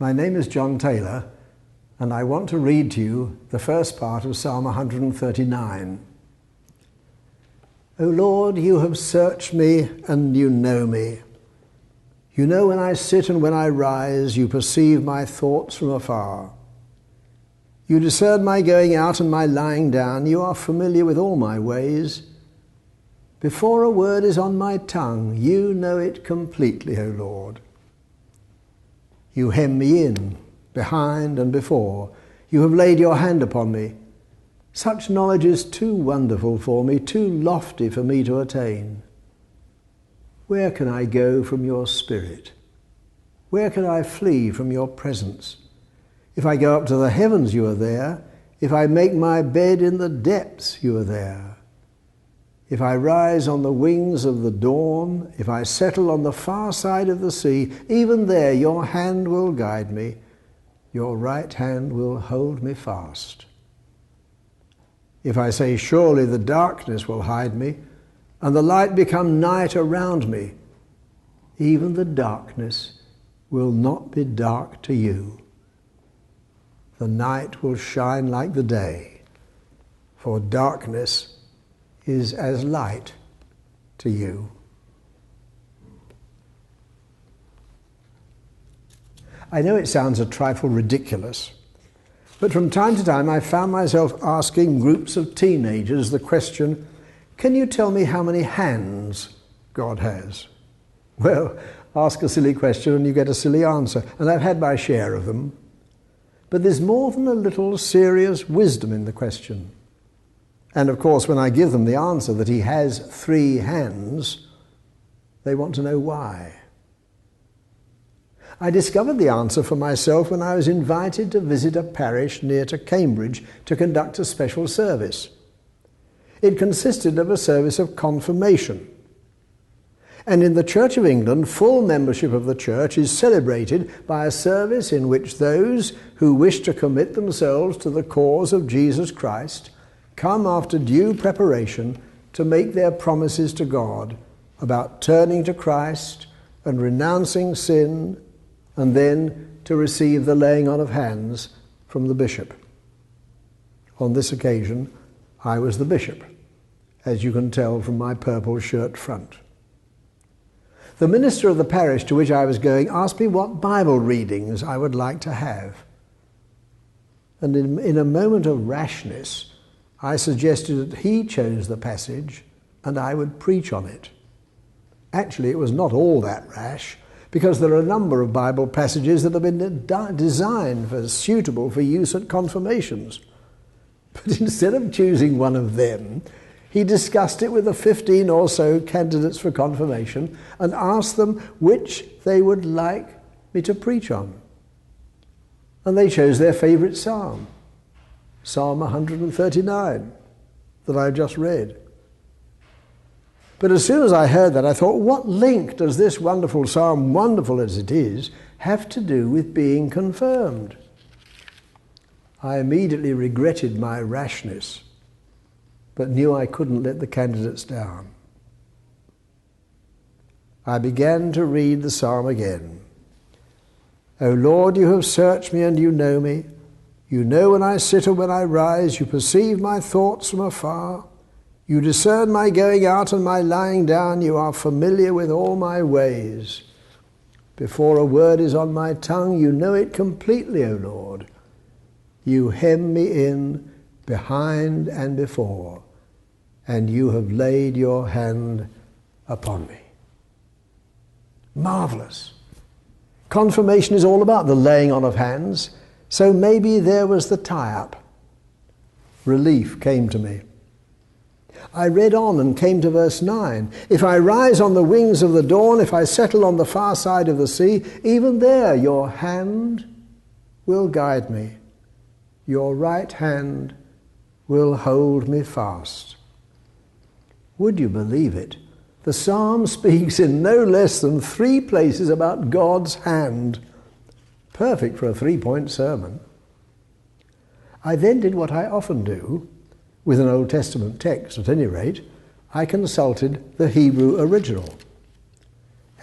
My name is John Taylor, and I want to read to you the first part of Psalm 139. O Lord, you have searched me, and you know me. You know when I sit and when I rise, you perceive my thoughts from afar. You discern my going out and my lying down. You are familiar with all my ways. Before a word is on my tongue, you know it completely, O Lord. You hem me in, behind and before. You have laid your hand upon me. Such knowledge is too wonderful for me, too lofty for me to attain. Where can I go from your spirit? Where can I flee from your presence? If I go up to the heavens, you are there. If I make my bed in the depths, you are there. If I rise on the wings of the dawn, if I settle on the far side of the sea, even there your hand will guide me, your right hand will hold me fast. If I say, surely the darkness will hide me, and the light become night around me, even the darkness will not be dark to you. The night will shine like the day, for darkness is as light to you. I know it sounds a trifle ridiculous, but from time to time I found myself asking groups of teenagers the question, can you tell me how many hands God has? Well, ask a silly question and you get a silly answer, and I've had my share of them. But there's more than a little serious wisdom in the question. And of course, when I give them the answer that he has 3 hands, they want to know why. I discovered the answer for myself when I was invited to visit a parish near to Cambridge to conduct a special service. It consisted of a service of confirmation. And in the Church of England, full membership of the Church is celebrated by a service in which those who wish to commit themselves to the cause of Jesus Christ come after due preparation to make their promises to God about turning to Christ and renouncing sin, and then to receive the laying on of hands from the bishop. On this occasion, I was the bishop, as you can tell from my purple shirt front. The minister of the parish to which I was going asked me what Bible readings I would like to have. And in a moment of rashness, I suggested that he chose the passage and I would preach on it. Actually, it was not all that rash, because there are a number of Bible passages that have been designed suitable for use at confirmations. But instead of choosing one of them, he discussed it with the 15 or so candidates for confirmation and asked them which they would like me to preach on. And they chose their favourite psalm, Psalm 139, that I've just read. But as soon as I heard that, I thought, what link does this wonderful psalm, wonderful as it is, have to do with being confirmed? I immediately regretted my rashness, but knew I couldn't let the candidates down. I began to read the psalm again. O Lord, you have searched me and you know me. You know when I sit and when I rise. You perceive my thoughts from afar. You discern my going out and my lying down. You are familiar with all my ways. Before a word is on my tongue, you know it completely, O Lord. You hem me in, behind and before, and you have laid your hand upon me. Marvelous. Confirmation is all about the laying on of hands, so maybe there was the tie-up. Relief came to me. I read on and came to verse 9. If I rise on the wings of the dawn, if I settle on the far side of the sea, even there your hand will guide me. Your right hand will hold me fast. Would you believe it? The psalm speaks in no less than 3 places about God's hand. Perfect for a 3-point sermon. I then did what I often do, with an Old Testament text at any rate. I consulted the Hebrew original.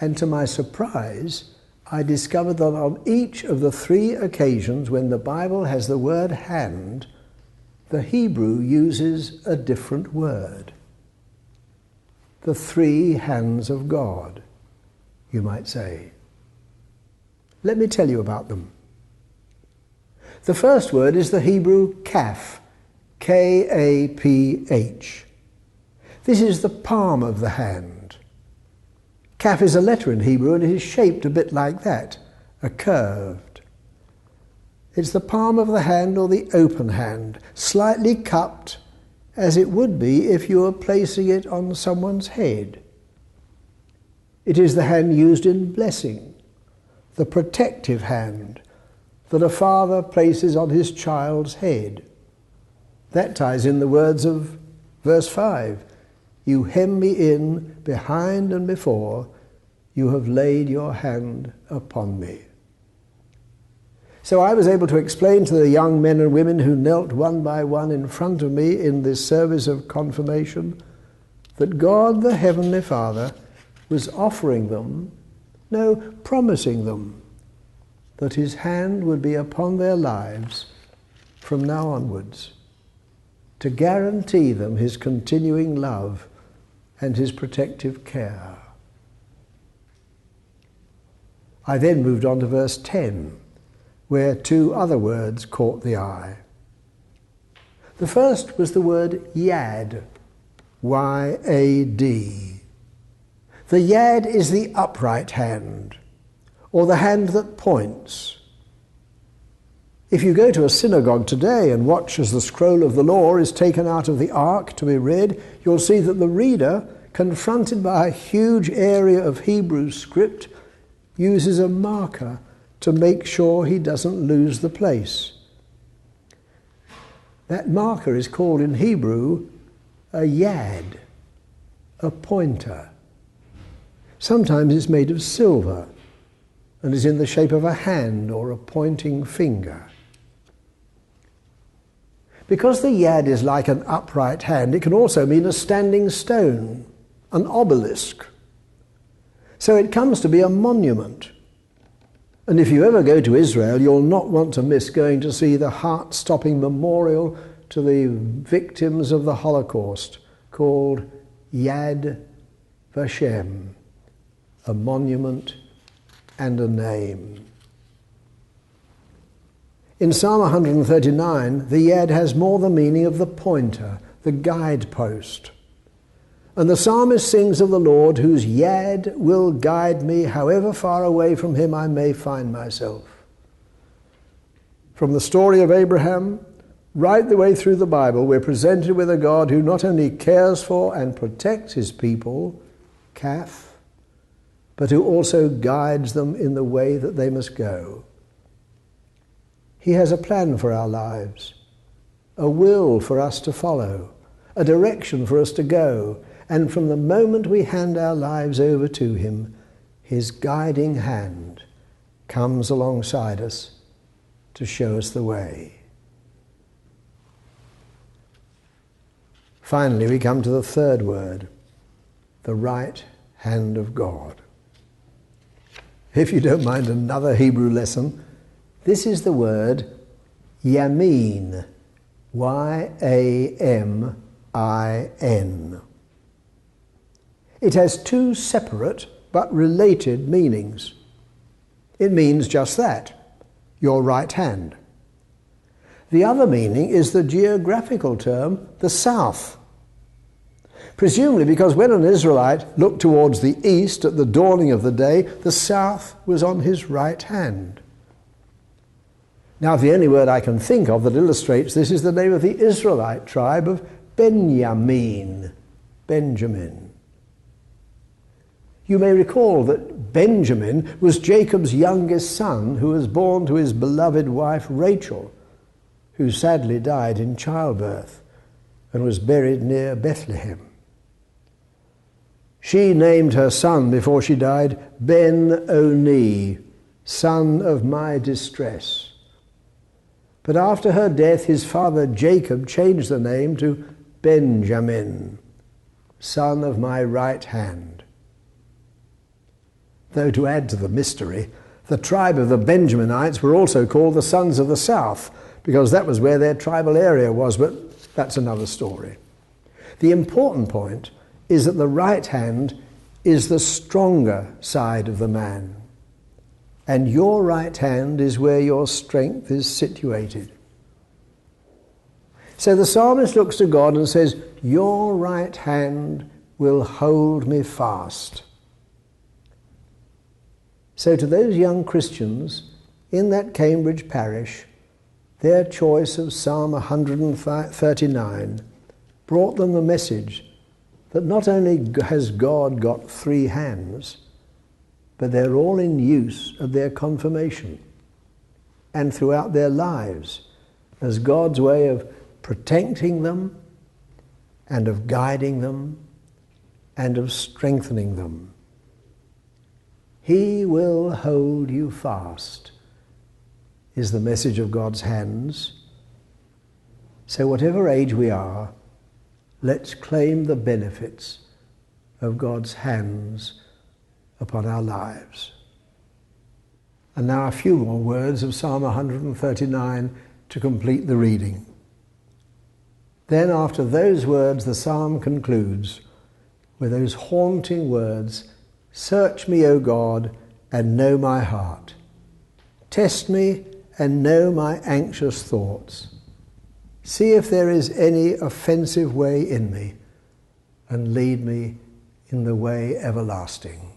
And to my surprise, I discovered that on each of the 3 occasions when the Bible has the word hand, the Hebrew uses a different word. The 3 hands of God, you might say. Let me tell you about them. The first word is the Hebrew kaf, K-A-P-H. This is the palm of the hand. Kaf is a letter in Hebrew and it is shaped a bit like that, a curved. It's the palm of the hand or the open hand, slightly cupped as it would be if you were placing it on someone's head. It is the hand used in blessing, the protective hand that a father places on his child's head. That ties in the words of verse 5. You hem me in behind and before, you have laid your hand upon me. So I was able to explain to the young men and women who knelt one by one in front of me in this service of confirmation that God the Heavenly Father was offering them, no, promising them, that his hand would be upon their lives from now onwards, to guarantee them his continuing love and his protective care. I then moved on to verse 10, where 2 other words caught the eye. The first was the word yad, Y-A-D. The yad is the upright hand, or the hand that points. If you go to a synagogue today and watch as the scroll of the law is taken out of the ark to be read, you'll see that the reader, confronted by a huge area of Hebrew script, uses a marker to make sure he doesn't lose the place. That marker is called in Hebrew a yad, a pointer. Sometimes it's made of silver and is in the shape of a hand or a pointing finger. Because the yad is like an upright hand, it can also mean a standing stone, an obelisk. So it comes to be a monument. And if you ever go to Israel, you'll not want to miss going to see the heart-stopping memorial to the victims of the Holocaust called Yad Vashem, a monument and a name. In Psalm 139, the yad has more the meaning of the pointer, the guidepost. And the psalmist sings of the Lord, whose yad will guide me however far away from him I may find myself. From the story of Abraham, right the way through the Bible, we're presented with a God who not only cares for and protects his people, Kaf, but who also guides them in the way that they must go. He has a plan for our lives, a will for us to follow, a direction for us to go, and from the moment we hand our lives over to him, his guiding hand comes alongside us to show us the way. Finally, we come to the third word, the right hand of God. If you don't mind another Hebrew lesson, this is the word yamin, Y-A-M-I-N. It has 2 separate but related meanings. It means just that, your right hand. The other meaning is the geographical term, the south. Presumably because when an Israelite looked towards the east at the dawning of the day, the south was on his right hand. Now, the only word I can think of that illustrates this is the name of the Israelite tribe of Benjamin. You may recall that Benjamin was Jacob's youngest son, who was born to his beloved wife Rachel, who sadly died in childbirth and was buried near Bethlehem. She named her son before she died Ben-Oni, son of my distress. But after her death, his father Jacob changed the name to Benjamin, son of my right hand. Though to add to the mystery, The tribe of the Benjaminites were also called the sons of the south, because that was where their tribal area was, but that's another story. The important point is that the right hand is the stronger side of the man, and your right hand is where your strength is situated. So the psalmist looks to God and says, your right hand will hold me fast. So to those young Christians in that Cambridge parish, their choice of Psalm 139 brought them the message that not only has God got three hands, but they're all in use at their confirmation and throughout their lives as God's way of protecting them and of guiding them and of strengthening them. He will hold you fast, is the message of God's hands. So whatever age we are, let's claim the benefits of God's hands upon our lives. And now a few more words of Psalm 139 to complete the reading. Then after those words, the psalm concludes with those haunting words, search me, O God, and know my heart. Test me and know my anxious thoughts. See if there is any offensive way in me, and lead me in the way everlasting.